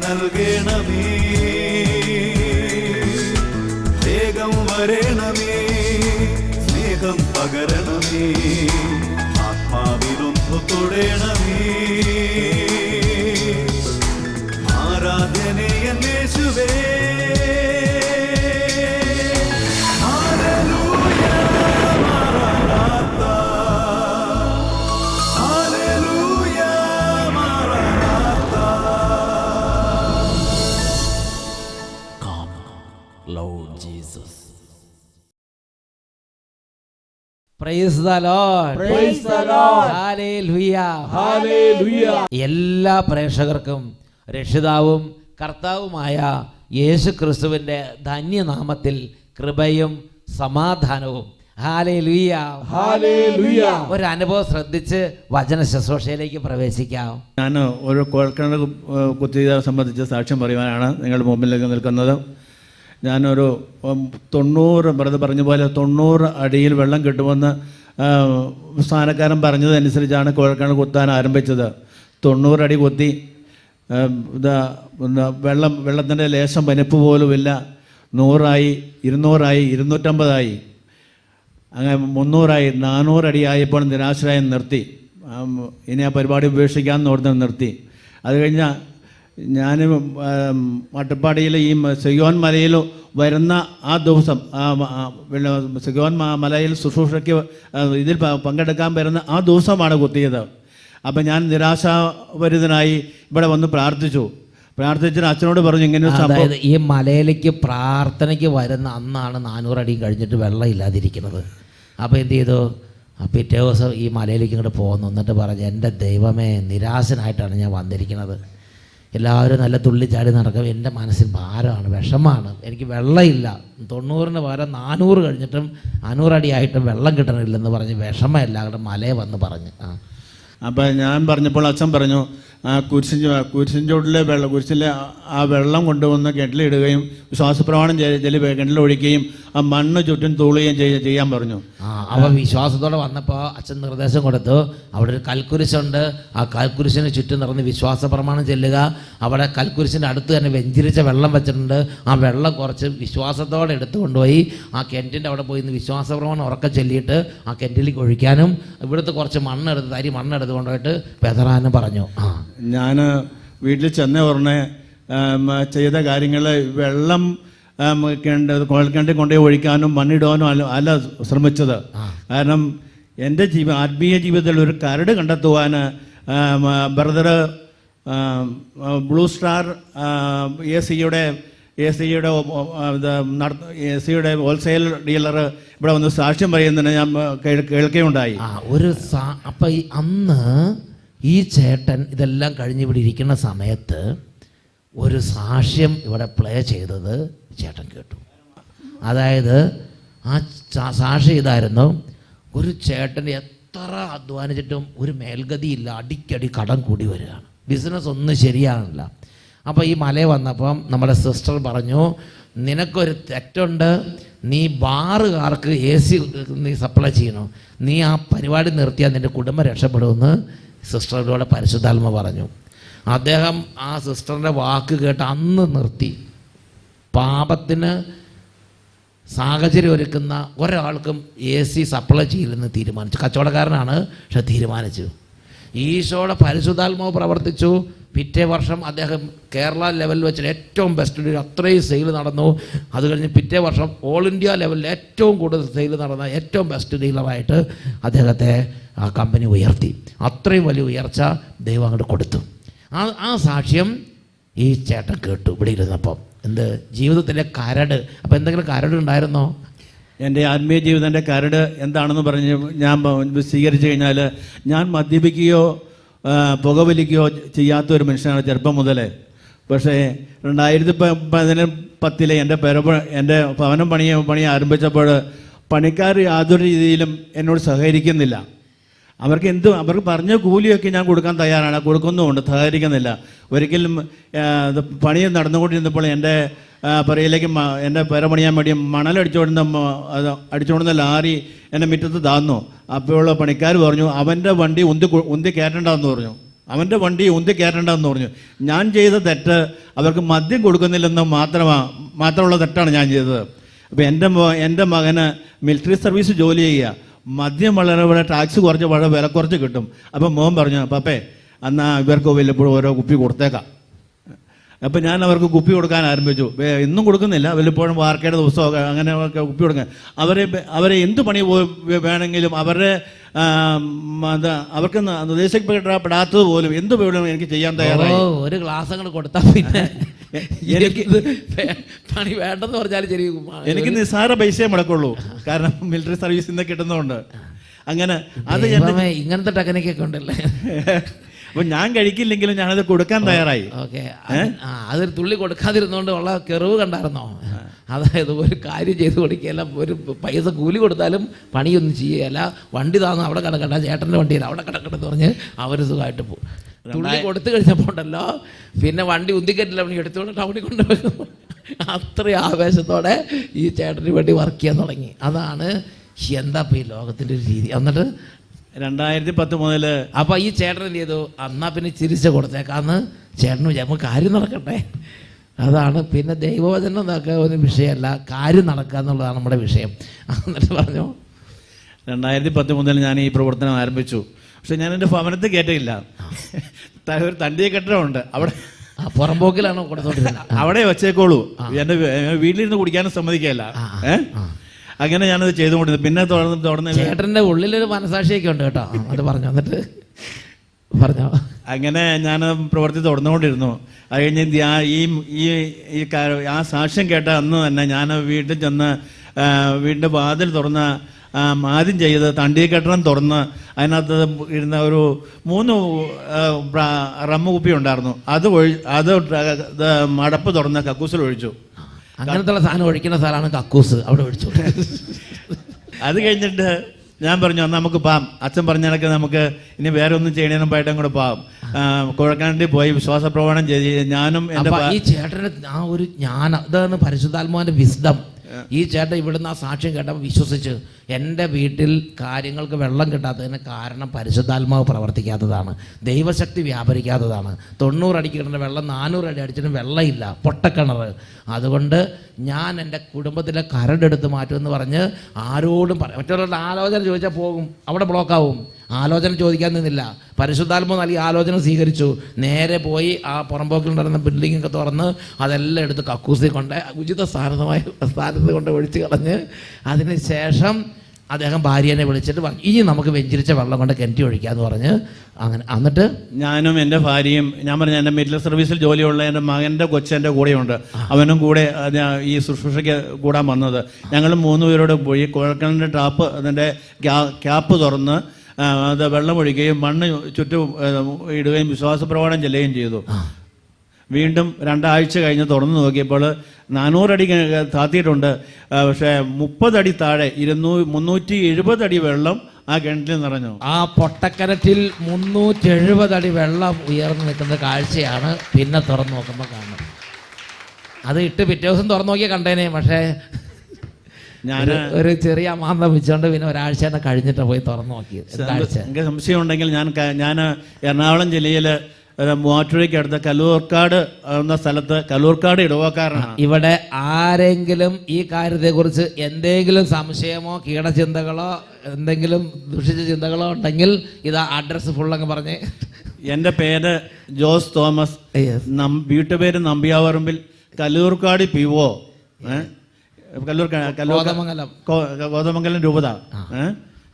നൽകണമേ, വേഗം വരണമേ, സ്നേഹം പകരണമേ, ആത്മാവിലൊന്നു തൊടണമേ. ആരാധനയെ യേശുവേ, Praise the Lord. Praise the Lord. Hallelujah. Hallelujah. എല്ലാ പ്രേക്ഷകർക്കും രക്ഷിതാവും കർത്താവുമായ യേശു ക്രിസ്തുവിൻ്റെ ധന്യനാമത്തിൽ കൃപയും സമാധാനവും. ഹല്ലേലൂയ. ഹല്ലേലൂയ. ഒരു അനുഭവം ശ്രദ്ധിച്ച് വചന ശുശ്രൂഷയിലേക്ക് പ്രവേശിക്കാം. ഞാൻ ഒരു കുഴൽക്കിണർ കുത്തിയതിനെ സംബന്ധിച്ച് സാക്ഷ്യം പറയുവാനാണ് നിങ്ങളുടെ മുമ്പിലേക്ക് നിൽക്കുന്നത്. ഞാനൊരു 90 വെറുതെ പറഞ്ഞ പോലെ 90 അടിയിൽ വെള്ളം കിട്ടുമെന്ന് സ്ഥാനക്കാരൻ പറഞ്ഞതനുസരിച്ചാണ് കുഴൽക്കിണർ കുത്താൻ ആരംഭിച്ചത്. 90 അടി കുത്തി. വെള്ളത്തിൻ്റെ ലേശം പനിപ്പ് പോലുമില്ല. 100ആയി, 200ആയി, 250ആയി, അങ്ങനെ 300ആയി, 400 അടിയായപ്പോൾ നിരാശരായി നിർത്തി. ഇനി ആ പരിപാടി ഉപേക്ഷിക്കാമെന്ന് ഓർത്ത് നിർത്തി. അത് കഴിഞ്ഞാൽ ഞാൻ മട്ടപ്പാടിയിൽ ഈ സിയോൻ മലയിൽ വരുന്ന ആ ദിവസം, സിയോൻ മലയിൽ ശുശ്രൂഷയ്ക്ക് ഇതിൽ പങ്കെടുക്കാൻ വരുന്ന ആ ദിവസമാണ് കുത്തിയത്. അപ്പം ഞാൻ നിരാശാഭരിതനായി ഇവിടെ വന്ന് പ്രാർത്ഥിച്ചിട്ട് അച്ഛനോട് പറഞ്ഞു ഇങ്ങനെ. അതായത് ഈ മലയിലേക്ക് പ്രാർത്ഥനയ്ക്ക് വരുന്ന അന്നാണ് 400 അടി കഴിഞ്ഞിട്ട് വെള്ളം ഇല്ലാതിരിക്കുന്നത്. അപ്പോൾ എന്ത് ചെയ്തു? പിറ്റേ ദിവസം ഈ മലയിലേക്ക് ഇങ്ങോട്ട് പോകുന്നു. എന്നിട്ട് പറഞ്ഞു, എൻ്റെ ദൈവമേ, നിരാശനായിട്ടാണ് ഞാൻ വന്നിരിക്കുന്നത്. എല്ലാവരും നല്ല തുള്ളിച്ചാടി നടക്കും. എൻ്റെ മനസ്സിൽ ഭാരമാണ്, വിഷമമാണ്. എനിക്ക് വെള്ളമില്ല. 90-ന് പകരം 400 കഴിഞ്ഞിട്ടും 400 അടിയായിട്ടും വെള്ളം കിട്ടണില്ലെന്ന് പറഞ്ഞ് വിഷമം എല്ലാവരുടെ മലയെ വന്ന് പറഞ്ഞു. അപ്പം ഞാൻ പറഞ്ഞപ്പോൾ അച്ഛൻ പറഞ്ഞു, കുരിശിൻ ചുവട്ടിലെ കുരിശിലെ ആ വെള്ളം കൊണ്ടുവന്ന് കിണറ്റിലിടുകയും വിശ്വാസപ്രമാണം കിണറ്റിലൊഴിക്കുകയും ആ മണ്ണ് ചുറ്റും തൂളുകയും ചെയ്യാൻ പറഞ്ഞു. അപ്പോൾ വിശ്വാസത്തോടെ വന്നപ്പോൾ അച്ഛൻ നിർദ്ദേശം കൊടുത്തു, അവിടെ ഒരു കൽക്കുരിശുണ്ട്, ആ കൽക്കുരിശിന് ചുറ്റും നിറഞ്ഞ് വിശ്വാസ പ്രമാണം ചെല്ലുക. അവിടെ കൽക്കുരിശിൻ്റെ അടുത്ത് തന്നെ വെഞ്ചിരിച്ച വെള്ളം വെച്ചിട്ടുണ്ട്. ആ വെള്ളം കുറച്ച് വിശ്വാസത്തോടെ എടുത്തു കൊണ്ടുപോയി ആ കിണറ്റിൻ്റെ അവിടെ പോയി വിശ്വാസ പ്രമാണം ഉറക്കം ചൊല്ലിയിട്ട് ആ കിണറ്റിലേക്ക് ഒഴിക്കാനും ഇവിടുത്തെ കുറച്ച് തരി മണ്ണെടുത്ത് കൊണ്ടുപോയിട്ട് പെതറാനും പറഞ്ഞു. ഞാൻ വീട്ടിൽ ചെന്ന ഉടനെ ചെയ്ത കാര്യങ്ങൾ വെള്ളം കുഴൽക്കിണറ്റിൽ കൊണ്ടുപോയി ഒഴിക്കാനും മണ്ണിടാനും അല്ല ശ്രമിച്ചത്. കാരണം എൻ്റെ ആത്മീയ ജീവിതത്തിൽ ഒരു കരട് കണ്ടെത്തുവാൻ ബ്രദർ ബ്ലൂ സ്റ്റാർ എ സിയുടെ ഹോൾസെയിൽ ഡീലർ ഇവിടെ വന്ന് സാക്ഷ്യം പറയുന്നതിന് ഞാൻ കേൾക്കുകയുണ്ടായി. അപ്പം അന്ന് ഈ ചേട്ടൻ ഇതെല്ലാം കഴിഞ്ഞ് ഇവിടെ ഇരിക്കുന്ന സമയത്ത് ഒരു സാക്ഷ്യം ഇവിടെ പ്ലേ ചെയ്തത് ചേട്ടൻ കേട്ടു. അതായത് ആ സാക്ഷി ഇതായിരുന്നു, ഒരു ചേട്ടൻ എത്ര അധ്വാനിച്ചിട്ടും ഒരു മേൽഗതിയില്ല, അടിക്കടി കടം കൂടി വരികയാണ്, ബിസിനസ് ഒന്നും ശരിയാകില്ല. അപ്പോൾ ഈ മലയിൽ വന്നപ്പം നമ്മുടെ സിസ്റ്റർ പറഞ്ഞു, നിനക്കൊരു തെറ്റുണ്ട്, നീ ബാറുകാർക്ക് AC നീ സപ്ലൈ ചെയ്യണം, നീ ആ പരിപാടി നിർത്തിയാൽ നിൻ്റെ കുടുംബം രക്ഷപ്പെടുമെന്ന് സിസ്റ്ററിലൂടെ പരിശുദ്ധാത്മ പറഞ്ഞു. അദ്ദേഹം ആ സിസ്റ്ററിൻ്റെ വാക്ക് കേട്ട് അന്ന് നിർത്തി. പാപത്തിന് സാഹചര്യം ഒരുക്കുന്ന ഒരാൾക്കും AC സപ്ലൈ ചെയ്യില്ലെന്ന് തീരുമാനിച്ചു. കച്ചവടക്കാരനാണ്, പക്ഷെ തീരുമാനിച്ചു. ഈശോയുടെ പരിശുദ്ധാത്മാവ് പ്രവർത്തിച്ചു. പിറ്റേ വർഷം അദ്ദേഹം കേരള ലെവലിൽ വെച്ചിട്ട് ഏറ്റവും ബെസ്റ്റ് ഡീൽ, അത്രയും സെയിൽ നടന്നു. അത് കഴിഞ്ഞ് പിറ്റേ വർഷം ഓൾ ഇന്ത്യ ലെവലിൽ ഏറ്റവും കൂടുതൽ സെയിൽ നടന്ന ഏറ്റവും ബെസ്റ്റ് ഡീലറായിട്ട് അദ്ദേഹത്തെ ആ കമ്പനി ഉയർത്തി. അത്രയും വലിയ ഉയർച്ച ദൈവം അങ്ങോട്ട് കൊടുത്തു. ആ സാക്ഷ്യം ഈ ചേട്ടൻ കേട്ടു ഇവിടെ ഇരുന്നപ്പം. എന്ത് ജീവിതത്തിലെ കരട്. അപ്പം എന്തെങ്കിലും കരട് ഉണ്ടായിരുന്നോ? എൻ്റെ ആത്മീയ ജീവിതത്തിൻ്റെ കരട് എന്താണെന്ന് പറഞ്ഞ് ഞാൻ സ്വീകരിച്ചു കഴിഞ്ഞാൽ, ഞാൻ മദ്യപിക്കുകയോ പുകവലിക്കുകയോ ചെയ്യാത്തൊരു മനുഷ്യനാണ് ചെറുപ്പം മുതലേ. പക്ഷേ 2010 എൻ്റെ ഭവനം പണി ആരംഭിച്ചപ്പോൾ പണിക്കാർ യാതൊരു രീതിയിലും എന്നോട് സഹകരിക്കുന്നില്ല. അവർക്ക് പറഞ്ഞ കൂലിയൊക്കെ ഞാൻ കൊടുക്കാൻ തയ്യാറാണ്, കൊടുക്കുന്നുമുണ്ട്, സഹകരിക്കുന്നില്ല. ഒരിക്കലും പണി നടന്നുകൊണ്ടിരുന്നപ്പോൾ എൻ്റെ പുറയിലേക്ക് എൻ്റെ പുര പണിയാൻ വേണ്ടി അടിച്ചുകൊണ്ടുന്ന ലാറി എൻ്റെ മുറ്റത്ത് താന്നു. അപ്പോൾ പണിക്കാർ പറഞ്ഞു, അവൻ്റെ വണ്ടി ഉന്തി കയറ്റണ്ടെന്ന് പറഞ്ഞു. അവൻ്റെ വണ്ടി ഉന്തി കയറേണ്ടതെന്ന് പറഞ്ഞു. ഞാൻ ചെയ്ത തെറ്റ് അവർക്ക് മദ്യം കൊടുക്കുന്നില്ലെന്ന് മാത്രമുള്ള തെറ്റാണ് ഞാൻ ചെയ്തത്. അപ്പോൾ എൻ്റെ മകന് മിലിറ്ററി സർവീസ് ജോലി ചെയ്യുക, മദ്യം വളരെ ടാക്സ് കുറച്ച് വളരെ വില കുറച്ച് കിട്ടും. അപ്പം മോൻ പറഞ്ഞു, പപ്പേ എന്നാൽ ഇവർക്ക് വല്ലപ്പോഴും ഓരോ കുപ്പി കൊടുത്തേക്കാം. അപ്പം ഞാൻ അവർക്ക് കുപ്പി കൊടുക്കാൻ ആരംഭിച്ചു. ഇന്നും കൊടുക്കുന്നില്ല, വല്ലപ്പോഴും വാർക്കയുടെ ദിവസമൊക്കെ അങ്ങനെ കുപ്പി കൊടുക്കാൻ. അവരെ എന്ത് പണി വേണമെങ്കിലും അവരുടെ അവർക്ക് നിർദ്ദേശിക്കപ്പെടാത്തത് പോലും എന്ത് വേണം എനിക്ക് ചെയ്യാൻ തയ്യാറായി. ഒരു ഗ്ലാസ് അങ്ങോട്ട് കൊടുത്താൽ പിന്നെ എനിക്ക് പണി വേണ്ടെന്ന് പറഞ്ഞാൽ ശരി. എനിക്ക് നിസ്സാര പൈസയെ മുടക്കുള്ളൂ, കാരണം മിലിറ്ററി സർവീസിൽ നിന്ന് കിട്ടുന്നതുകൊണ്ട്. അങ്ങനെ അത് ഇങ്ങനത്തെ ടെക്നിക്കൊക്കെ ഉണ്ടല്ലേ. അപ്പൊ ഞാൻ കഴിക്കില്ലെങ്കിലും ഞാനത് കൊടുക്കാൻ തയ്യാറായി. ഓക്കെ, അതൊരു തുള്ളി കൊടുക്കാതിരുന്നോണ്ട് ഉള്ള കെറിവ് കണ്ടായിരുന്നോ? അതായത് ഒരു കാര്യം ചെയ്ത് കൊടുക്കുകയല്ല, ഒരു പൈസ കൂലി കൊടുത്താലും പണിയൊന്നും ചെയ്യുകയല്ല. വണ്ടി താന്ന് അവിടെ കിടക്കണ്ട, ചേട്ടൻ്റെ വണ്ടിയിൽ അവിടെ കിടക്കണ്ടെന്ന് പറഞ്ഞ് അവർ സുഖമായിട്ട് പോകും. തുള്ളി കൊടുത്തു കഴിഞ്ഞപ്പോൾ ഉണ്ടല്ലോ, പിന്നെ വണ്ടി ഉന്തിക്കറ്റില്ല, പണി എടുത്തുകൊണ്ട് ടൗണിൽ കൊണ്ടുപോകും. അത്രയും ആവേശത്തോടെ ഈ ചേട്ടന് വേണ്ടി വർക്ക് ചെയ്യാൻ തുടങ്ങി. അതാണ് എന്താ ഈ ലോകത്തിൻ്റെ ഒരു രീതി. എന്നിട്ട് 2010 മുതൽ അപ്പോൾ ഈ ചേട്ടൻ എന്ത് ചെയ്തു? എന്നാൽ പിന്നെ ചിരിച്ച് കൊടുത്തേക്കാന്ന് ചേട്ടന് നമുക്ക് കാര്യം നടക്കട്ടെ. അതാണ് പിന്നെ ദൈവവചനം എന്നൊക്കെ ഒരു വിഷയമല്ല, കാര്യം നടക്കുക എന്നുള്ളതാണ് നമ്മുടെ വിഷയം. എന്നിട്ട് പറഞ്ഞു 2010 മുതൽ ഞാൻ ഈ പ്രവർത്തനം ആരംഭിച്ചു. പക്ഷെ ഞാൻ എൻ്റെ ഭവനത്തിൽ കയറ്റില്ല. ഒരു തണ്ടിയ കെട്ടിടമുണ്ട്, അവിടെ പുറമ്പോക്കിലാണോ കൊടുത്തോണ്ടിരുന്നത്? അവിടെ വെച്ചേക്കോളൂ, എൻ്റെ വീട്ടിലിരുന്ന് കുടിക്കാനും സമ്മതിക്കല്ല. അങ്ങനെ ഞാനത് ചെയ്തുകൊണ്ടിരുന്നു. പിന്നെ തുടർന്ന് ചേട്ടൻ്റെ ഉള്ളിലൊരു മനസാക്ഷിയൊക്കെ ഉണ്ട് കേട്ടോ. അത് പറഞ്ഞു, എന്നിട്ട് പറഞ്ഞോ. അങ്ങനെ ഞാൻ പ്രവൃത്തി തുടർന്നുകൊണ്ടിരുന്നു. അത് കഴിഞ്ഞ് ഈ ആ സാക്ഷ്യം കേട്ട അന്ന് തന്നെ ഞാൻ വീട്ടിൽ ചെന്ന് വീടിൻ്റെ വാതിൽ തുറന്ന് ആദ്യം ചെയ്ത് തണ്ടി കെട്ടണം തുറന്ന് അതിനകത്ത് ഇരുന്ന ഒരു 3 റമ്മ് കുപ്പി ഉണ്ടായിരുന്നു. അത് മടപ്പ് തുറന്ന് കക്കൂസിൽ ഒഴിച്ചു. അങ്ങനത്തെ സാധനം ഒഴിക്കുന്ന സ്ഥലമാണ് കക്കൂസ്, അവിടെ ഒഴിച്ചു. അത് കഴിഞ്ഞിട്ട് ഞാൻ പറഞ്ഞു, അന്ന് നമുക്ക് പാം. അച്ഛൻ പറഞ്ഞതൊക്കെ നമുക്ക് ഇനി വേറെ ഒന്നും ചെയ്യണേനും പായിട്ടും കൂടെ പാം. കുഴക്കാണ്ടി പോയി വിശ്വാസ പ്രമാണം ചെയ്ത് ഞാനും ഈ ചേട്ടന് ആ ഒരു അതാണ് പരിശുദ്ധാത്മാവിന്റെ വിസ്ഡം. ഈ ചേട്ടൻ ഇവിടുന്ന് ആ സാക്ഷ്യം കേട്ടപ്പോൾ വിശ്വസിച്ച് എൻ്റെ വീട്ടിൽ കാര്യങ്ങൾക്ക് വെള്ളം കിട്ടാത്തതിന് കാരണം പരിശുദ്ധാത്മാവ് പ്രവർത്തിക്കാത്തതാണ്, ദൈവശക്തി വ്യാപരിക്കാത്തതാണ്. 90 അടിക്ക് കിട്ടുന്ന വെള്ളം 400 അടി അടിച്ചിട്ടും വെള്ളമില്ല, പൊട്ടക്കിണർ. അതുകൊണ്ട് ഞാൻ എൻ്റെ കുടുംബത്തിലെ കരടെടുത്ത് മാറ്റുമെന്ന് പറഞ്ഞ് ആരോടും മറ്റുള്ളവരുടെ ആലോചന ചോദിച്ചാൽ പോകും, അവിടെ ബ്ലോക്കാവും. ആലോചന ചോദിക്കാൻ നിന്നില്ല, പരിശുദ്ധാത്മാവ് നൽകി ആലോചന സ്വീകരിച്ചു. നേരെ പോയി ആ പുറമ്പോക്കിലുണ്ടായിരുന്ന ബിൽഡിങ്ങൊക്കെ തുറന്ന് അതെല്ലാം എടുത്ത് കക്കൂസിൽ കൊണ്ട് ഉചിത സ്ഥാനത്ത് കൊണ്ട് ഒഴിച്ച് കളഞ്ഞ് അതിന് ശേഷം അദ്ദേഹം ഭാര്യനെ വിളിച്ചിട്ട് പറഞ്ഞു, ഇനി നമുക്ക് വെഞ്ചിരിച്ച വെള്ളം കൊണ്ട് കിണറ്റി ഒഴിക്കാമെന്ന് പറഞ്ഞ് അങ്ങനെ. എന്നിട്ട് ഞാനും എൻ്റെ ഭാര്യയും, ഞാൻ പറഞ്ഞ എൻ്റെ മിലിറ്ററി സർവീസിൽ ജോലിയുള്ള എൻ്റെ മകൻ്റെ കൊച്ചെൻ്റെ കൂടെയുണ്ട്, അവനും കൂടെ ഈ ശുശ്രൂഷയ്ക്ക് കൂടാൻ വന്നത്. ഞങ്ങൾ 3 പേരോട് പോയി കുഴൽക്കിണറിൻ്റെ ടാപ്പ് അതിൻ്റെ ക്യാപ്പ് തുറന്ന് അത് വെള്ളമൊഴിക്കുകയും മണ്ണ് ചുറ്റും ഇടുകയും വിശ്വാസ പ്രമാണം ചെല്ലുകയും ചെയ്തു. വീണ്ടും 2 ആഴ്ച കഴിഞ്ഞ് തുറന്നു നോക്കിയപ്പോൾ 400 അടി താത്തിയിട്ടുണ്ട്. പക്ഷേ 30 അടി താഴെ 370 അടി വെള്ളം ആ കിണറ്റിൽ നിറഞ്ഞു. ആ പൊട്ടക്കിണറ്റിൽ 370 അടി വെള്ളം ഉയർന്നു നിൽക്കുന്ന കാഴ്ചയാണ് പിന്നെ തുറന്നു നോക്കുമ്പോൾ കാണുന്നത്. അത് ഇട്ട് പിറ്റേ ദിവസം തുറന്നു നോക്കിയാൽ കണ്ടേനെ. പക്ഷേ ഞാൻ ഒരു ചെറിയ മാന്തം വെച്ചുകൊണ്ട് പിന്നെ ഒരാഴ്ച തന്നെ കഴിഞ്ഞിട്ട് പോയി തുറന്നു നോക്കിയത്. എനിക്ക് സംശയം ഉണ്ടെങ്കിൽ ഞാൻ എറണാകുളം ജില്ലയിൽ മൂവാറ്റുപുഴയ്ക്ക് അടുത്ത കല്ലൂർക്കാട് എന്ന സ്ഥലത്ത്, കല്ലൂർക്കാട് ഇടവക്കാരനാണ്. ഇവിടെ ആരെങ്കിലും ഈ കാര്യത്തെക്കുറിച്ച് എന്തെങ്കിലും സംശയമോ കീടചിന്തകളോ എന്തെങ്കിലും ദുഷിച്ച ചിന്തകളോ ഉണ്ടെങ്കിൽ ഇതാ അഡ്രസ്സ് ഫുള്ളങ്ങ് പറഞ്ഞേ. എൻ്റെ പേര് ജോസ് തോമസ്, വീട്ടുപേര് നമ്പിയാവറമ്പിൽ, കല്ലൂർക്കാട് PO, കോതമംഗലം രൂപത.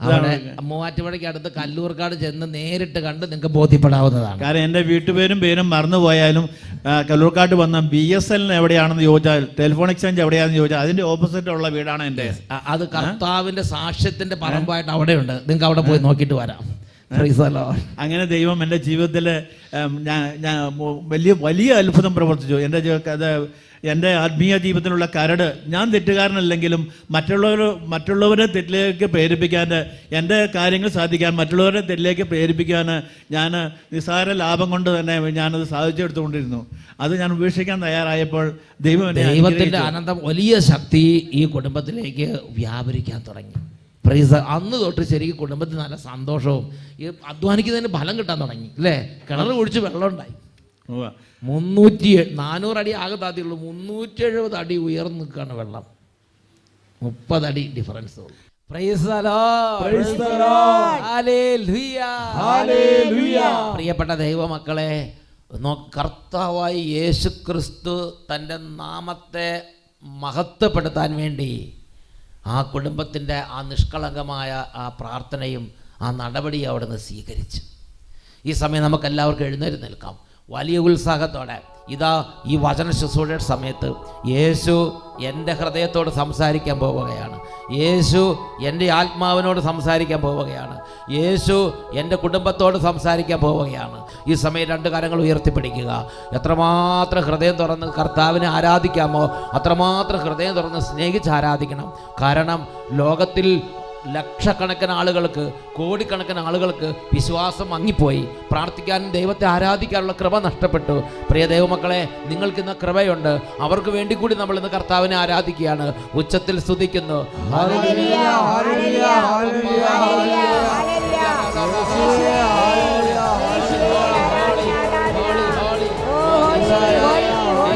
അവിടെ മൂവാറ്റുപുഴയ്ക്ക് അടുത്ത് കല്ലൂർക്കാട് ചെന്ന് നേരിട്ട് കണ്ട് നിങ്ങൾക്ക് ബോധ്യപ്പെടാവുന്നതാണ്. കാരണം എൻ്റെ വീട്ടുപേരും പേരും മറന്നുപോയാലും കല്ലൂർക്കാട്ട് വന്ന BSL എവിടെയാണെന്ന് ചോദിച്ചാൽ, ടെലിഫോൺ എക്സ്ചേഞ്ച് എവിടെയാണെന്ന് ചോദിച്ചാൽ അതിൻ്റെ ഓപ്പോസിറ്റ് ഉള്ള വീടാണ് എൻ്റെ. അത് കർത്താവിൻ്റെ സാക്ഷ്യത്തിൻ്റെ പറമ്പായിട്ട് അവിടെയുണ്ട്, നിങ്ങൾക്ക് അവിടെ പോയി നോക്കിയിട്ട് വരാം. അങ്ങനെ ദൈവം എൻ്റെ ജീവിതത്തിൽ ഞാൻ വലിയ അത്ഭുതം പ്രവർത്തിച്ചു. എൻ്റെ ആത്മീയ ജീവിതത്തിലുള്ള കരട്, ഞാൻ തെറ്റുകാരനല്ലെങ്കിലും മറ്റുള്ളവരെ തെറ്റിലേക്ക് പ്രേരിപ്പിക്കാൻ, എൻ്റെ കാര്യങ്ങൾ സാധിക്കാൻ മറ്റുള്ളവരെ തെറ്റിലേക്ക് പ്രേരിപ്പിക്കാൻ ഞാൻ നിസ്സാര ലാഭം കൊണ്ട് തന്നെ ഞാനത് സാധിച്ചെടുത്തുകൊണ്ടിരുന്നു. അത് ഞാൻ ഉപേക്ഷിക്കാൻ തയ്യാറായപ്പോൾ ദൈവത്തിൻ്റെ അനന്തം വലിയ ശക്തി ഈ കുടുംബത്തിലേക്ക് വ്യാപരിക്കാൻ തുടങ്ങി. പ്രൈസ്. അന്ന് തൊട്ട് ശരിക്കും കുടുംബത്തിൽ നല്ല സന്തോഷവും ഈ അധ്വാനിക്കുന്നതിന് ഫലം കിട്ടാൻ തുടങ്ങി അല്ലേ. കിണർ കുഴിച്ച് വെള്ളം ഉണ്ടായി. 400 അടി ആകെ താത്തിയുള്ളൂ, 370 അടി ഉയർന്നു നിൽക്കുകയാണ് വെള്ളം. 30 അടി ഡിഫറൻസ് ഉള്ളൂ. Price the Lord. Praise the Lord. Hallelujah. Hallelujah. പ്രിയപ്പെട്ട ദൈവമക്കളെ, കർത്താവായി യേശു ക്രിസ്തു തൻ്റെ നാമത്തെ മഹത്വപ്പെടുത്താൻ വേണ്ടി ആ കുടുംബത്തിൻ്റെ ആ നിഷ്കളങ്കമായ ആ പ്രാർത്ഥനയും ആ നടപടിയും അവിടെ നിന്ന് സ്വീകരിച്ചു. ഈ സമയം നമുക്കെല്ലാവർക്കും എഴുന്നേറ്റ് നിൽക്കാം വലിയ ഉത്സാഹത്തോടെ. ഇതാ ഈ വചന ശുശ്രൂഷയുടെ സമയത്ത് യേശു എൻ്റെ ഹൃദയത്തോട് സംസാരിക്കാൻ പോവുകയാണ്. യേശു എൻ്റെ ആത്മാവിനോട് സംസാരിക്കാൻ പോവുകയാണ്. യേശു എൻ്റെ കുടുംബത്തോട് സംസാരിക്കാൻ പോവുകയാണ്. ഈ സമയം 2 കരങ്ങൾ ഉയർത്തിപ്പിടിക്കുക. എത്രമാത്രം ഹൃദയം തുറന്ന് കർത്താവിനെ ആരാധിക്കാമോ അത്രമാത്രം ഹൃദയം തുറന്ന് സ്നേഹിച്ച് ആരാധിക്കണം. കാരണം ലോകത്തിൽ ലക്ഷക്കണക്കിന് ആളുകൾക്ക്, കോടിക്കണക്കിന് ആളുകൾക്ക് വിശ്വാസം മങ്ങിപ്പോയി. പ്രാർത്ഥിക്കാനും ദൈവത്തെ ആരാധിക്കാനുള്ള കൃപ നഷ്ടപ്പെട്ടു. പ്രിയ ദൈവമക്കളെ, നിങ്ങൾക്കിന്ന് കൃപയുണ്ട്. അവർക്ക് വേണ്ടി കൂടി നമ്മൾ ഇന്ന് കർത്താവിനെ ആരാധിക്കുകയാണ്, ഉച്ചത്തിൽ സ്തുതിക്കുന്നു.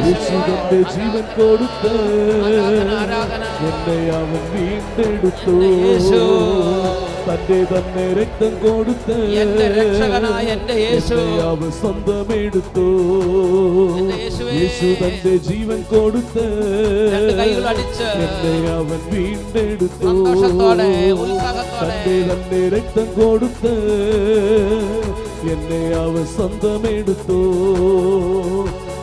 യേശുവിന്റെ ജീവൻ കൊടുത്ത് എന്നെ അവൻ വീണ്ടെടുത്തു. തന്റെ തന്നെ രക്തം കൊടുത്ത് അവൻ സ്വന്തമെടുത്തു. യേശു തന്റെ ജീവൻ കൊടുത്ത് എന്നെ അവൻ വീണ്ടെടുത്തു. തന്റെ തന്നെ രക്തം കൊടുത്ത് എന്നെ അവൻ സ്വന്തമെടുത്തു.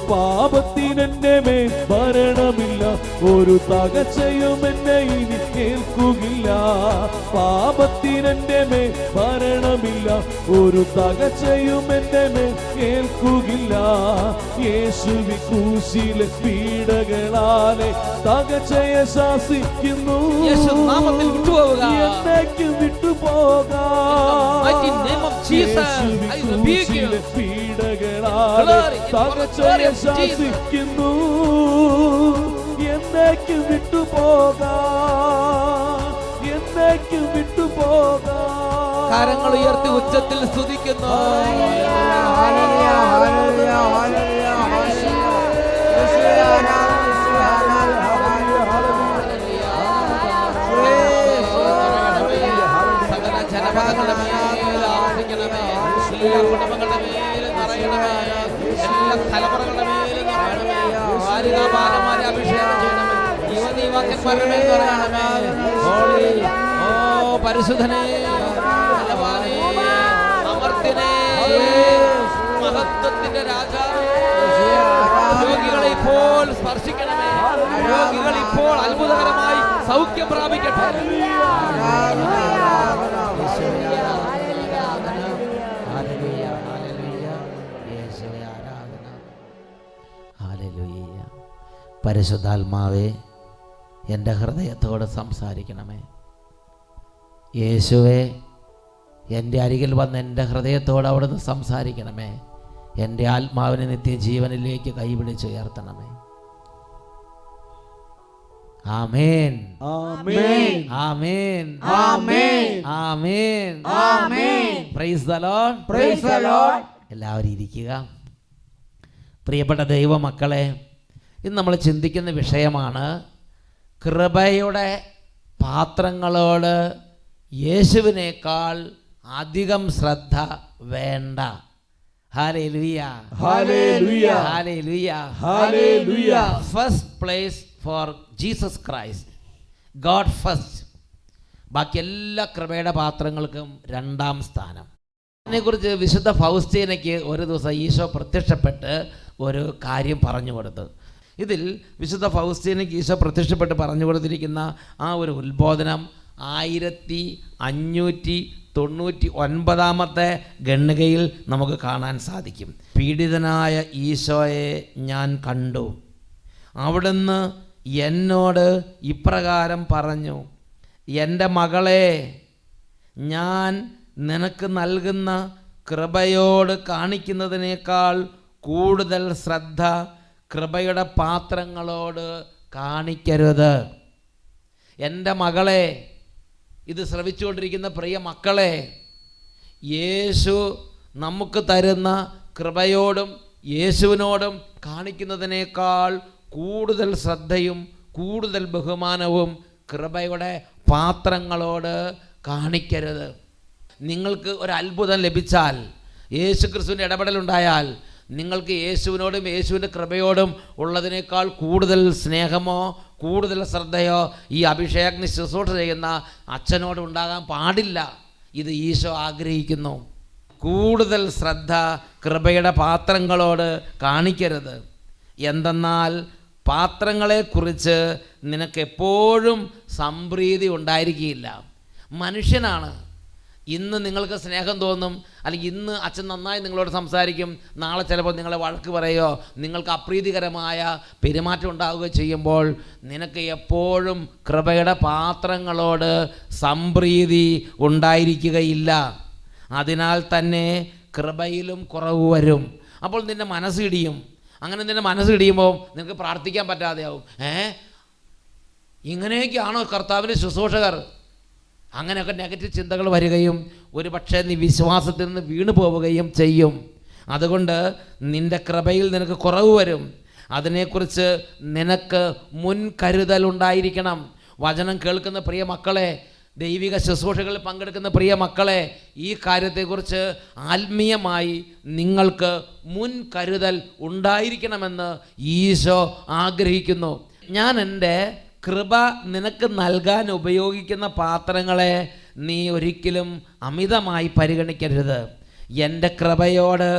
പാപത്തിനെന്റെ മേൽ ഭരണമില്ല, ഒരു തകച്ചയും എന്നെ ഇനി കേൾക്കുകില്ല. പാപത്തിനെന്റെ മേൽ ഭരണമില്ല, ഒരു തകച്ചയും എന്റെ മേൽ കേൾക്കുകില്ല. യേശുവിൻ ക്രൂശിലെ പീഡകളാലെ തകച്ചയെ ശാസിക്കുന്നു. എന്നേക്കും വിട്ടുപോകാം. യേശുവിൻ ക്രൂശിലെ പീഡകളാലെ തകച്ചയെ ശാസിക്കുന്നു. എന്നേക്കും വിട്ടുപോകാം. എന്നേക്കും വിട്ടുപോകാം. കരങ്ങൾ ഉയർത്തി ഉച്ചത്തിൽ സ്തുതിക്കുന്നു. സകല ജനപദങ്ങളുടെ മേൽ ആവസിക്കണമേ. എല്ലാ കുടുംബങ്ങളുടെ മേൽ നിറയണമേ. എല്ലാ തലമുറകളുടെ മേൽ നിറയണമേ. ബാലികാബാലന്മാരെ അഭിഷേകം ചെയ്യണമേ. യുവതീവാക്കന്മാരുടെ മേൽ നിറയണമേ. ഹോളി ഓ പരിശുദ്ധനേ, ബലവാനേ, അമർത്യനേ, മഹത്വത്തിന്റെ രാജാവേ, രോഗികളെ ഇപ്പോൾ സ്പർശിക്കണമേ. രോഗികൾ ഇപ്പോൾ അത്ഭുതകരമായി സൗഖ്യം പ്രാപിക്കട്ടെ. പരിശുദ്ധാത്മാവേ, എൻ്റെ ഹൃദയത്തോട് സംസാരിക്കണമേ. യേശുവേ, എൻ്റെ അരികിൽ വന്ന് എൻ്റെ ഹൃദയത്തോട് അവിടുന്ന് സംസാരിക്കണമേ. എൻ്റെ ആത്മാവിനെ നിത്യജീവനിലേക്ക് കൈപിടിച്ചുയർത്തണമേ. ആമേൻ, ആമേൻ, ആമേൻ, ആമേൻ, ആമേൻ, ആമേൻ. Praise the lord, praise the lord. എല്ലാവരും ഇരിക്കുക. പ്രിയപ്പെട്ട ദൈവമക്കളെ, ഇന്ന് നമ്മൾ ചിന്തിക്കുന്ന വിഷയമാണ് കൃപയുടെ പാത്രങ്ങളോട് യേശുവിനേക്കാൾ അധികം ശ്രദ്ധ വേണ്ട. Hallelujah, hallelujah, hallelujah, hallelujah. First place for Jesus Christ, God first. ബാക്കി എല്ലാ കൃപയുടെ പാത്രങ്ങൾക്കും 2ാം സ്ഥാനം. അതിനെക്കുറിച്ച് വിശുദ്ധ ഫൗസ്റ്റീനയ്ക്ക് ഒരു ദിവസം ഈശോ പ്രത്യക്ഷപ്പെട്ട് ഒരു കാര്യം പറഞ്ഞു കൊടുത്തു. ഇതിൽ വിശുദ്ധ ഫൗസ്റ്റീനയ്ക്ക് ഈശോ പ്രത്യക്ഷപ്പെട്ട് പറഞ്ഞു കൊടുത്തിരിക്കുന്ന ആ ഒരു ഉത്ബോധനം 1599 ഗണ്ണികയിൽ നമുക്ക് കാണാൻ സാധിക്കും. പീഡിതനായ ഈശോയെ ഞാൻ കണ്ടു. അവിടുന്ന് എന്നോട് ഇപ്രകാരം പറഞ്ഞു: എൻ്റെ മകളെ, ഞാൻ നിനക്ക് നൽകുന്ന കൃപയോട് കാണിക്കുന്നതിനേക്കാൾ കൂടുതൽ ശ്രദ്ധ കൃപയുടെ പാത്രങ്ങളോട് കാണിക്കരുത്. എൻ്റെ മകളെ, ഇത് ശ്രവിച്ചുകൊണ്ടിരിക്കുന്ന പ്രിയ മക്കളെ, യേശു നമുക്ക് തരുന്ന കൃപയോടും യേശുവിനോടും കാണിക്കുന്നതിനേക്കാൾ കൂടുതൽ ശ്രദ്ധയും കൂടുതൽ ബഹുമാനവും കൃപയുടെ പാത്രങ്ങളോട് കാണിക്കരുത്. നിങ്ങൾക്ക് ഒരു അത്ഭുതം ലഭിച്ചാൽ, യേശു ക്രിസ്തുവിൻ്റെ ഇടപെടലുണ്ടായാൽ, നിങ്ങൾക്ക് യേശുവിനോടും യേശുവിൻ്റെ കൃപയോടും ഉള്ളതിനേക്കാൾ കൂടുതൽ സ്നേഹമോ കൂടുതൽ ശ്രദ്ധയോ ഈ അഭിഷേകത്തിന് ശുശ്രൂഷ ചെയ്യുന്ന അച്ഛനോട് ഉണ്ടാകാൻ പാടില്ല. ഇത് ഈശോ ആഗ്രഹിക്കുന്നു. കൂടുതൽ ശ്രദ്ധ കൃപയുടെ പാത്രങ്ങളോട് കാണിക്കരുത്. എന്തെന്നാൽ പാത്രങ്ങളെക്കുറിച്ച് നിനക്കെപ്പോഴും സംപ്രീതി ഉണ്ടായിരിക്കുകയില്ല. മനുഷ്യനാണ്. ഇന്ന് നിങ്ങൾക്ക് സ്നേഹം തോന്നും, അല്ലെങ്കിൽ ഇന്ന് അച്ഛൻ നന്നായി നിങ്ങളോട് സംസാരിക്കും, നാളെ ചിലപ്പോൾ നിങ്ങളെ വഴക്ക് പറയുകയോ നിങ്ങൾക്ക് അപ്രീതികരമായ പെരുമാറ്റം ഉണ്ടാവുകയോ ചെയ്യുമ്പോൾ നിനക്ക് എപ്പോഴും കൃപയുടെ പാത്രങ്ങളോട് സംപ്രീതി ഉണ്ടായിരിക്കുകയില്ല. അതിനാൽ തന്നെ കൃപയിലും കുറവ് വരും. അപ്പോൾ നിൻ്റെ മനസ്സിടിയും. അങ്ങനെ നിൻ്റെ മനസ്സിടിയുമ്പോൾ നിനക്ക് പ്രാർത്ഥിക്കാൻ പറ്റാതെയാവും. ഇങ്ങനെയൊക്കെയാണോ കർത്താവിൻ്റെ ശുശ്രൂഷകർ? അങ്ങനെയൊക്കെ നെഗറ്റീവ് ചിന്തകൾ വരികയും ഒരു പക്ഷേ നീ വിശ്വാസത്തിൽ നിന്ന് വീണു പോവുകയും ചെയ്യും. അതുകൊണ്ട് നിൻ്റെ കൃപയിൽ നിനക്ക് കുറവ് വരും. അതിനെക്കുറിച്ച് നിനക്ക് മുൻകരുതലുണ്ടായിരിക്കണം. വചനം കേൾക്കുന്ന പ്രിയ മക്കളെ, ദൈവിക ശുശ്രൂഷകളിൽ പങ്കെടുക്കുന്ന പ്രിയ മക്കളെ, ഈ കാര്യത്തെക്കുറിച്ച് ആത്മീയമായി നിങ്ങൾക്ക് മുൻകരുതൽ ഉണ്ടായിരിക്കണമെന്ന് ഈശോ ആഗ്രഹിക്കുന്നു. ഞാൻ എൻ്റെ കൃപ നിനക്ക് നൽകാൻ ഉപയോഗിക്കുന്ന പാത്രങ്ങളെ നീ ഒരിക്കലും അമിതമായി പരിഗണിക്കരുത്. എൻ്റെ കൃപയോട്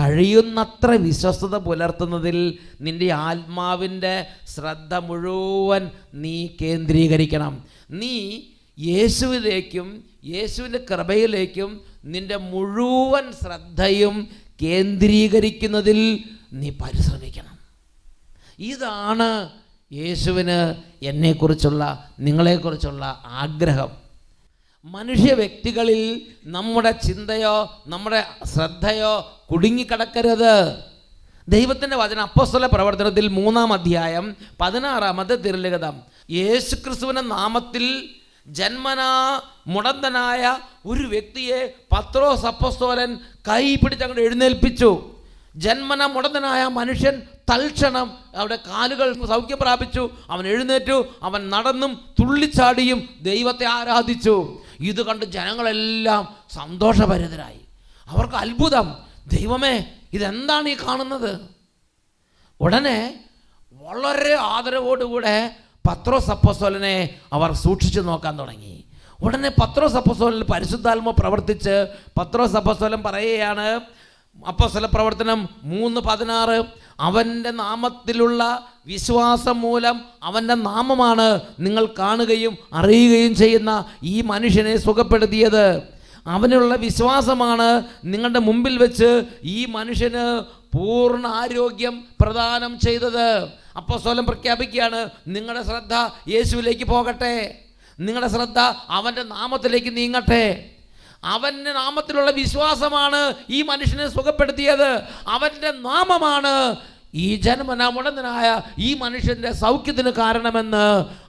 കഴിയുന്നത്ര വിശ്വസ്തത പുലർത്തുന്നതിൽ നിൻ്റെ ആത്മാവിൻ്റെ ശ്രദ്ധ മുഴുവൻ നീ കേന്ദ്രീകരിക്കണം. നീ യേശുവിലേക്കും യേശുവിൻ്റെ കൃപയിലേക്കും നിൻ്റെ മുഴുവൻ ശ്രദ്ധയും കേന്ദ്രീകരിക്കുന്നതിൽ നീ പരിശ്രമിക്കണം. ഇതാണ് യേശുവിന് എന്നെക്കുറിച്ചുള്ള നിങ്ങളെക്കുറിച്ചുള്ള ആഗ്രഹം. മനുഷ്യ വ്യക്തികളിൽ നമ്മുടെ ചിന്തയോ നമ്മുടെ ശ്രദ്ധയോ കുടുങ്ങിക്കിടക്കരുത്. ദൈവത്തിൻ്റെ വചനം അപ്പോസ്തല പ്രവർത്തനത്തിൽ 3-ാം അധ്യായം 16-ാമത്തെ തിരുലിഖിതം. യേശുക്രിസ്തുവിൻ്റെ നാമത്തിൽ ജന്മനാ മുടന്തനായ ഒരു വ്യക്തിയെ പത്രോസ് അപ്പോസ്തലൻ കൈ പിടിച്ചങ്ങോട്ട് എഴുന്നേൽപ്പിച്ചു. ജന്മന മുടന്തനായ മനുഷ്യൻ തൽക്ഷണം അവിടെ കാലുകൾ സൗഖ്യം പ്രാപിച്ചു. അവൻ എഴുന്നേറ്റു, അവൻ നടന്നും തുള്ളിച്ചാടിയും ദൈവത്തെ ആരാധിച്ചു. ഇത് കണ്ട് ജനങ്ങളെല്ലാം സന്തോഷഭരിതരായി. അവർക്ക് അത്ഭുതം, ദൈവമേ ഇതെന്താണ് ഈ കാണുന്നത്? ഉടനെ വളരെ ആദരവോടുകൂടെ പത്രോസ് അപ്പോസ്തലനെ അവർ സൂക്ഷിച്ചു നോക്കാൻ തുടങ്ങി. ഉടനെ പത്രോസ് അപ്പോസ്തലൻ പരിശുദ്ധാത്മ പ്രവർത്തിച്ച് പത്രോസ് അപ്പോസ്തലൻ പറയുകയാണ്, അപ്പോസ്തല പ്രവർത്തനം 3:16, അവൻ്റെ നാമത്തിലുള്ള വിശ്വാസം മൂലം അവൻ്റെ നാമമാണ് നിങ്ങൾ കാണുകയും അറിയുകയും ചെയ്യുന്ന ഈ മനുഷ്യനെ സുഖപ്പെടുത്തിയത്. അവനുള്ള വിശ്വാസമാണ് നിങ്ങളുടെ മുമ്പിൽ വെച്ച് ഈ മനുഷ്യന് പൂർണ്ണ ആരോഗ്യം പ്രദാനം ചെയ്തത്. അപ്പോസ്തലൻ പ്രഖ്യാപിക്കുകയാണ്, നിങ്ങളുടെ ശ്രദ്ധ യേശുവിലേക്ക് പോകട്ടെ, നിങ്ങളുടെ ശ്രദ്ധ അവൻ്റെ നാമത്തിലേക്ക് നീങ്ങട്ടെ. അവൻ്റെ നാമത്തിലുള്ള വിശ്വാസമാണ് ഈ മനുഷ്യനെ സുഖപ്പെടുത്തിയത്. അവൻ്റെ നാമമാണ് ഈ ജന്മനാ മുടന്തനായ ഈ മനുഷ്യൻ്റെ സൗഖ്യത്തിന് കാരണമെന്ന്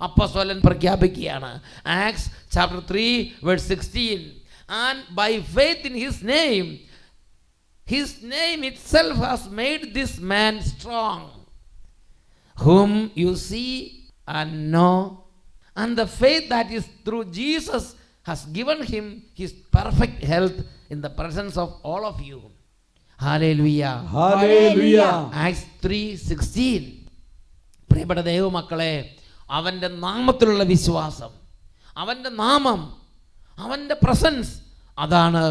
അപ്പോസ്തലൻ പ്രഖ്യാപിക്കുകയാണ്. Acts chapter 3:16. And by faith in his name itself has made this man strong, whom you see and know, and the faith that is through Jesus has given him his perfect health in the presence of all of you. Hallelujah. Hallelujah. Acts 3:16. പ്രിയപ്പെട്ട ദൈവമക്കളെ, അവൻ്റെ നാമത്തിലുള്ള വിശ്വാസം, അവൻ്റെ നാമം, അവൻ്റെ presence, അതാണ്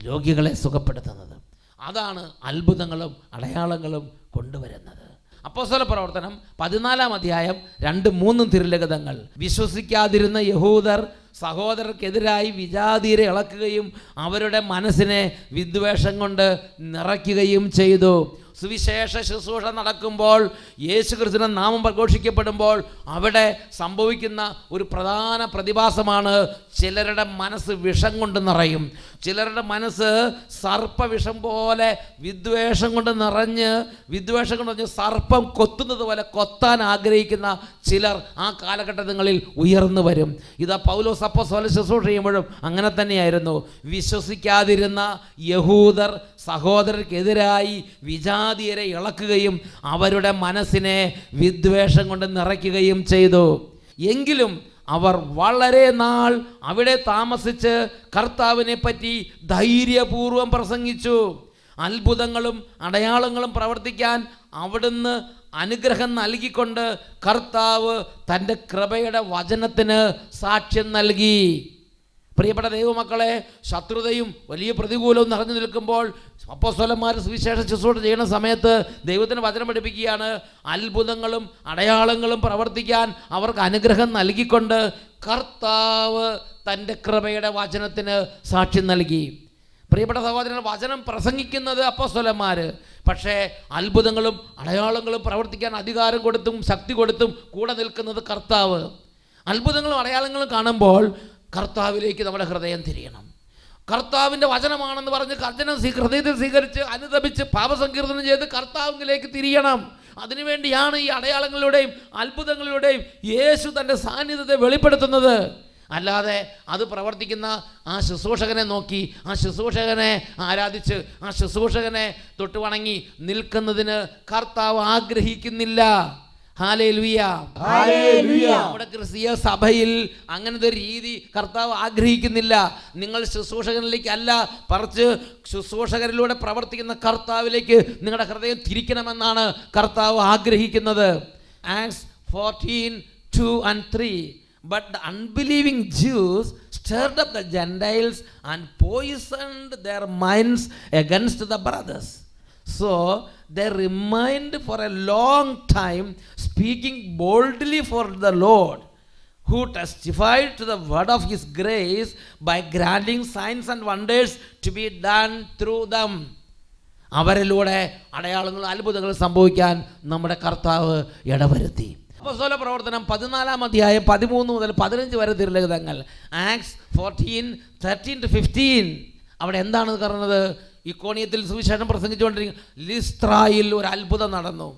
രോഗികളെ സുഖപ്പെടുത്തുന്നത്. അതാണ് അത്ഭുതങ്ങളും അടയാളങ്ങളും കൊണ്ടുവരുന്നത്. അപ്പോസ്തല പ്രവർത്തനം 14-ാം അധ്യായം 2-3 തിരുലിഖിതങ്ങൾ. വിശ്വസിക്കാതിരുന്ന യഹൂദർ സഹോദരർക്കെതിരായി വിജാതീയരെ ഇളക്കുകയും അവരുടെ മനസ്സിനെ വിദ്വേഷം കൊണ്ട് നിറയ്ക്കുകയും ചെയ്തു. സുവിശേഷ ശുശ്രൂഷ നടക്കുമ്പോൾ, യേശു ക്രിസ്തുവിന്റെ നാമം പ്രഘോഷിക്കപ്പെടുമ്പോൾ അവിടെ സംഭവിക്കുന്ന ഒരു പ്രധാന പ്രതിഭാസമാണ് ചിലരുടെ മനസ്സ് വിഷം കൊണ്ട് നിറയും. ചിലരുടെ മനസ്സ് സർപ്പവിഷം പോലെ വിദ്വേഷം കൊണ്ട് നിറഞ്ഞ് സർപ്പം കൊത്തുന്നത് പോലെ കൊത്താൻ ആഗ്രഹിക്കുന്ന ചിലർ ആ കാലഘട്ടങ്ങളിൽ ഉയർന്നു വരും. ഇതാ പൗലോസ് അപ്പോസ്തലൻ ശുശ്രൂഷ ചെയ്യുമ്പോഴും അങ്ങനെ തന്നെയായിരുന്നു. വിശ്വസിക്കാതിരുന്ന യഹൂദർ സഹോദരർക്കെതിരായി വിജാതിയരെ ഇളക്കുകയും അവരുടെ മനസ്സിനെ വിദ്വേഷം കൊണ്ട് നിറയ്ക്കുകയും ചെയ്തു. എങ്കിലും അവർ വളരെ നാൾ അവിടെ താമസിച്ച് കർത്താവിനെ പറ്റി ധൈര്യപൂർവം പ്രസംഗിച്ചു. അത്ഭുതങ്ങളും അടയാളങ്ങളും പ്രവർത്തിക്കാൻ അവിടുന്ന് അനുഗ്രഹം നൽകിക്കൊണ്ട് കർത്താവ് തൻ്റെ കൃപയുടെ വചനത്തിന് സാക്ഷ്യം നൽകി. പ്രിയപ്പെട്ട ദൈവമക്കളെ, ശത്രുതയും വലിയ പ്രതികൂലവും നിറഞ്ഞു നിൽക്കുമ്പോൾ അപ്പോസ്തലന്മാർ സുവിശേഷ ശുശ്രൂഷ ചെയ്യുന്ന സമയത്ത് ദൈവത്തിന് വചനം പഠിപ്പിക്കുകയാണ്. അത്ഭുതങ്ങളും അടയാളങ്ങളും പ്രവർത്തിക്കാൻ അവർക്ക് അനുഗ്രഹം നൽകിക്കൊണ്ട് കർത്താവ് തൻ്റെ കൃപയുടെ വചനത്തിന് സാക്ഷ്യം നൽകി. പ്രിയപ്പെട്ട സഹോദരങ്ങൾ, വചനം പ്രസംഗിക്കുന്നത് അപ്പോസ്തലന്മാർ, പക്ഷേ അത്ഭുതങ്ങളും അടയാളങ്ങളും പ്രവർത്തിക്കാൻ അധികാരം കൊടുത്തും ശക്തി കൊടുത്തും കൂടെ നിൽക്കുന്നത് കർത്താവ്. അത്ഭുതങ്ങളും അടയാളങ്ങളും കാണുമ്പോൾ കർത്താവിലേക്ക് നമ്മുടെ ഹൃദയം തിരിയണം. കർത്താവിൻ്റെ വചനമാണെന്ന് പറഞ്ഞ് ഹൃദയത്തിൽ സ്വീകരിച്ച് അനുതപിച്ച് പാപസങ്കീർത്തനം ചെയ്ത് കർത്താവിലേക്ക് തിരിയണം. അതിനുവേണ്ടിയാണ് ഈ അടയാളങ്ങളിലൂടെയും അത്ഭുതങ്ങളിലൂടെയും യേശു തൻ്റെ സാന്നിധ്യത്തെ വെളിപ്പെടുത്തുന്നത്. അല്ലാതെ അത് പ്രവർത്തിക്കുന്ന ആ ശുശ്രൂഷകനെ നോക്കി, ആ ശുശ്രൂഷകനെ ആരാധിച്ച്, ആ ശുശ്രൂഷകനെ തൊട്ടുവണങ്ങി നിൽക്കുന്നതിന് കർത്താവ് ആഗ്രഹിക്കുന്നില്ല. Hallelujah, hallelujah. നമ്മുടെ ക്രിസ്തീയ സഭയിൽ അങ്ങനത്തെ ഒരു രീതി കർത്താവ് ആഗ്രഹിക്കുന്നില്ല. നിങ്ങൾ ശുശ്രൂഷകനിലേക്ക് അല്ല, മറിച്ച് ശുശ്രൂഷകരിലൂടെ പ്രവർത്തിക്കുന്ന കർത്താവിലേക്ക് നിങ്ങളുടെ ഹൃദയം തിരിക്കണമെന്നാണ് കർത്താവ് ആഗ്രഹിക്കുന്നത്. Acts 14:2-3. But the unbelieving Jews stirred up the Gentiles and poisoned their minds against the brothers. So they remained for a long time speaking boldly for the Lord, who testified to the word of his grace by granting signs and wonders to be done through them. അവരിലൂടെ അടയാളങ്ങളും അത്ഭുതങ്ങളും സംഭവിക്കാൻ നമ്മുടെ കർത്താവ് ഇടവരുത്തി. അപ്പോസ്തല പ്രവർത്തനം 14 അധ്യായം 13 മുതൽ 15 വരെ തിരുലിഖിതങ്ങൾ. ആക്ട്സ് 14:13-15. അവിടെ എന്താണ് പറഞ്ഞത്? ഇക്കോണിയത്തിൽ സുവിശേഷം പ്രസംഗിച്ചുകൊണ്ടിരിക്കുന്ന ലിസ്ത്രായിൽ ഒരു അത്ഭുതം നടന്നു.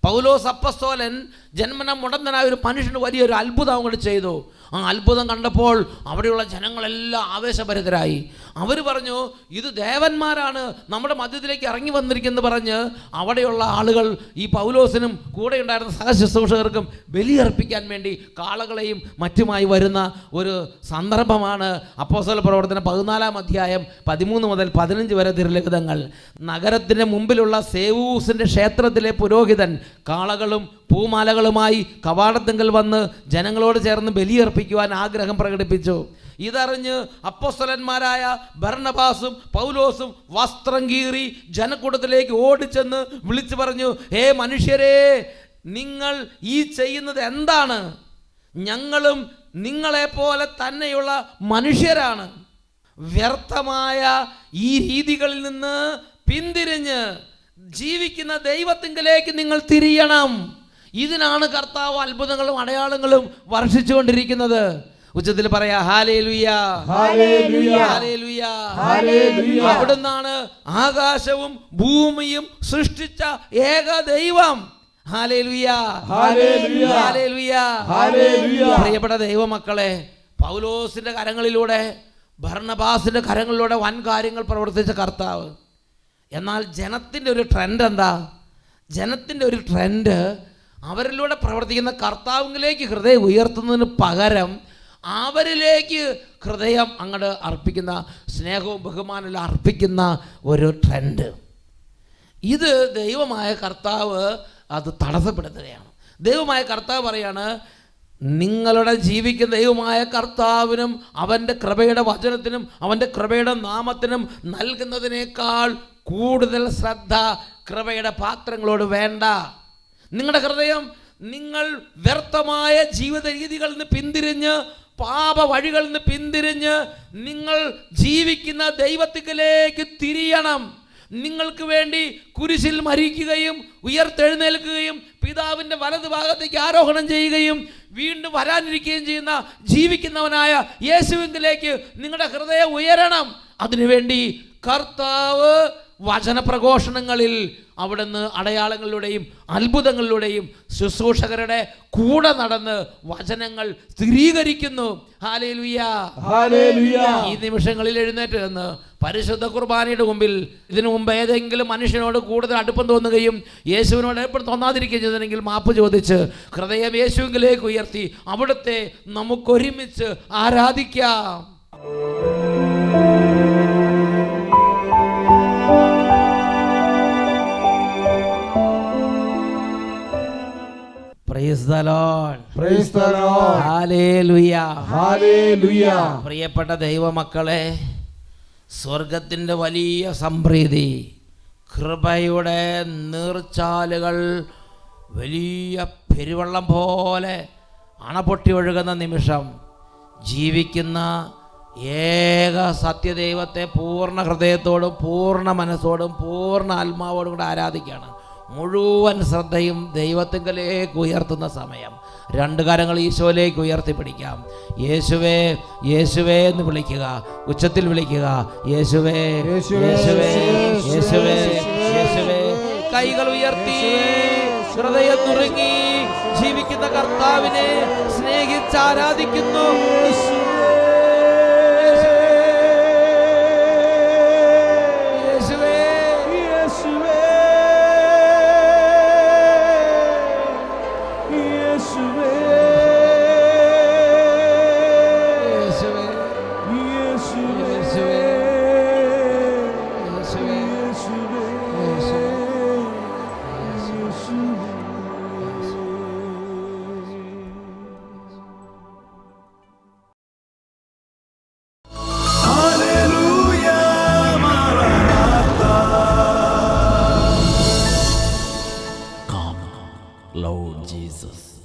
പൗലോസ് അപ്പോസ്തലൻ ജന്മന മുടന്തനായ ഒരു മനുഷ്യന് വലിയൊരു അത്ഭുതം അങ്ങോട്ട് ചെയ്തു. ആ അത്ഭുതം കണ്ടപ്പോൾ അവിടെയുള്ള ജനങ്ങളെല്ലാം ആവേശഭരിതരായി. അവർ പറഞ്ഞു, ഇത് ദേവന്മാരാണ് നമ്മുടെ മധ്യത്തിലേക്ക് ഇറങ്ങി വന്നിരിക്കുന്നത് പറഞ്ഞ് അവിടെയുള്ള ആളുകൾ ഈ പൗലോസിനും കൂടെ ഉണ്ടായിരുന്ന സഹശുശ്രൂഷകർക്കും ബലിയർപ്പിക്കാൻ വേണ്ടി കാളകളെയും മറ്റുമായി വരുന്ന ഒരു സന്ദർഭമാണ് അപ്പോസ്തല പ്രവർത്തനം 14 അധ്യായം 13 മുതൽ 15 വരെ തിരുലിഖിതങ്ങൾ. നഗരത്തിൻ്റെ മുമ്പിലുള്ള സേവൂസിൻ്റെ ക്ഷേത്രത്തിലെ പുരോഹിതൻ കാളകളും പൂമാലകളുമായി കവാടത്തിങ്കൽ വന്ന് ജനങ്ങളോട് ചേർന്ന് ബലിയർപ്പിക്കുവാൻ ആഗ്രഹം പ്രകടിപ്പിച്ചു. ഇതറിഞ്ഞ് അപ്പോസ്തലന്മാരായ ബർന്നബാസും പൗലോസും വസ്ത്രം കീറി ജനക്കൂട്ടത്തിലേക്ക് ഓടിച്ചെന്ന് വിളിച്ചു പറഞ്ഞു, ഹേ മനുഷ്യരെ, നിങ്ങൾ ഈ ചെയ്യുന്നത് എന്താണ്? ഞങ്ങളും നിങ്ങളെപ്പോലെ തന്നെയുള്ള മനുഷ്യരാണ്. വ്യർത്ഥമായ ഈ രീതികളിൽ നിന്ന് പിന്തിരിഞ്ഞ് ജീവിക്കുന്ന ദൈവത്തിങ്കലേക്ക് നിങ്ങൾ തിരിയണം. ഇതിനാണ് കർത്താവ് അത്ഭുതങ്ങളും അടയാളങ്ങളും വർഷിച്ചുകൊണ്ടിരിക്കുന്നത്. ഉച്ചത്തിൽ പറയാ ഹല്ലേലൂയ, ഹല്ലേലൂയ, ഹല്ലേലൂയ, ഹല്ലേലൂയ. അവിടുന്നാണ് ആകാശവും ഭൂമിയും സൃഷ്ടിച്ച ഏക ദൈവം. Hallelujah, hallelujah, hallelujah, hallelujah. പ്രിയപ്പെട്ട ദൈവമക്കളെ, പൗലോസിന്റെ കരങ്ങളിലൂടെ ബർന്നബാസിന്റെ കരങ്ങളിലൂടെ വൻ കാര്യങ്ങൾ പ്രവർത്തിച്ച കർത്താവ്. എന്നാൽ ജനത്തിൻ്റെ ഒരു ട്രെൻഡ് എന്താ? ജനത്തിൻ്റെ ഒരു ട്രെൻഡ് അവരിലൂടെ പ്രവർത്തിക്കുന്ന കർത്താവിലേക്ക് ഹൃദയം ഉയർത്തുന്നതിന് പകരം അവരിലേക്ക് ഹൃദയം അങ്ങോട്ട് അർപ്പിക്കുന്ന, സ്നേഹവും ബഹുമാനവും അർപ്പിക്കുന്ന ഒരു ട്രെൻഡ്. ഇത് ദൈവമായ കർത്താവ് അത് തടസ്സപ്പെടുത്തുകയാണ്. ദൈവമായ കർത്താവ് പറയാണ്, നിങ്ങളുടെ ജീവിക്കുന്ന ദൈവമായ കർത്താവിനും അവൻ്റെ കൃപയുടെ വചനത്തിനും അവൻ്റെ കൃപയുടെ നാമത്തിനും നൽകുന്നതിനേക്കാൾ കൂടുതൽ ശ്രദ്ധ കൃപയുടെ പാത്രങ്ങളോട് വേണ്ട. നിങ്ങളുടെ ഹൃദയം നിങ്ങൾ വ്യർത്ഥമായ ജീവിത രീതികളിൽ നിന്ന് പിന്തിരിഞ്ഞ്, പാപ വഴികളിൽ നിന്ന് പിന്തിരിഞ്ഞ് നിങ്ങൾ ജീവിക്കുന്ന ദൈവത്തിലേക്ക് തിരിയണം. നിങ്ങൾക്ക് വേണ്ടി കുരിശിൽ മരിക്കുകയും ഉയർത്തെഴുന്നേൽക്കുകയും പിതാവിൻ്റെ വലതുഭാഗത്തേക്ക് ആരോഹണം ചെയ്യുകയും വീണ്ടും വരാനിരിക്കുകയും ചെയ്യുന്ന ജീവിക്കുന്നവനായ യേശുവിലേക്ക് നിങ്ങളുടെ ഹൃദയം ഉയരണം. അതിനുവേണ്ടി കർത്താവ് വചനപ്രഘോഷണങ്ങളിൽ അവിടുന്ന് അടയാളങ്ങളിലൂടെയും അത്ഭുതങ്ങളിലൂടെയും ശുശ്രൂഷകരുടെ കൂടെ നടന്ന് വചനങ്ങൾ സ്ഥിരീകരിക്കുന്നു. Hallelujah, hallelujah. ഈ നിമിഷങ്ങളിൽ എഴുന്നേറ്റ് നിന്ന് പരിശുദ്ധ കുർബാനയുടെ മുമ്പിൽ ഇതിനു മുമ്പ് ഏതെങ്കിലും മനുഷ്യനോട് കൂടുതൽ അടുപ്പം തോന്നുകയും യേശുവിനോട് എപ്പോഴും തോന്നാതിരിക്കുകയും ചെയ്തിട്ടുണ്ടെങ്കിൽ മാപ്പ് ചോദിച്ച് ഹൃദയം യേശുവിലേക്ക് ഉയർത്തി അവിടുത്തെ നമുക്കൊരുമിച്ച് ആരാധിക്കാം. Praise the Lord. Praise the Lord. Hallelujah. Hallelujah. പ്രിയപ്പെട്ട ദൈവമക്കളെ, സ്വർഗത്തിൻ്റെ വലിയ സംപ്രീതി, കൃപയുടെ നീർച്ചാലുകൾ വലിയ പെരുവെള്ളം പോലെ അണപൊട്ടി ഒഴുകുന്ന നിമിഷം ജീവിക്കുന്ന ഏക സത്യദൈവത്തെ പൂർണ്ണ ഹൃദയത്തോടും പൂർണ്ണ മനസ്സോടും പൂർണ്ണ ആത്മാവോടും കൂടെ ആരാധിക്കുകയാണ്. മുഴുവൻ ശ്രദ്ധയും ദൈവത്തിങ്കലേക്ക് ഉയർത്തുന്ന സമയം. രണ്ട് കരങ്ങൾ ഈശോയിലേക്ക് ഉയർത്തിപ്പിടിക്കാം. യേശുവേ, യേശുവേ എന്ന് വിളിക്കുക, ഉച്ചത്തിൽ വിളിക്കുക. യേശുവേ, യേശുവേ, യേശുവേ, യേശുവേ. കൈകൾ ഉയർത്തി ഹൃദയം നുറുങ്ങി ജീവിക്കുന്ന കർത്താവിനെ സ്നേഹിച്ച് ആരാധിക്കുന്നു. Hallelujah, Maranatha. Come, Lord Jesus.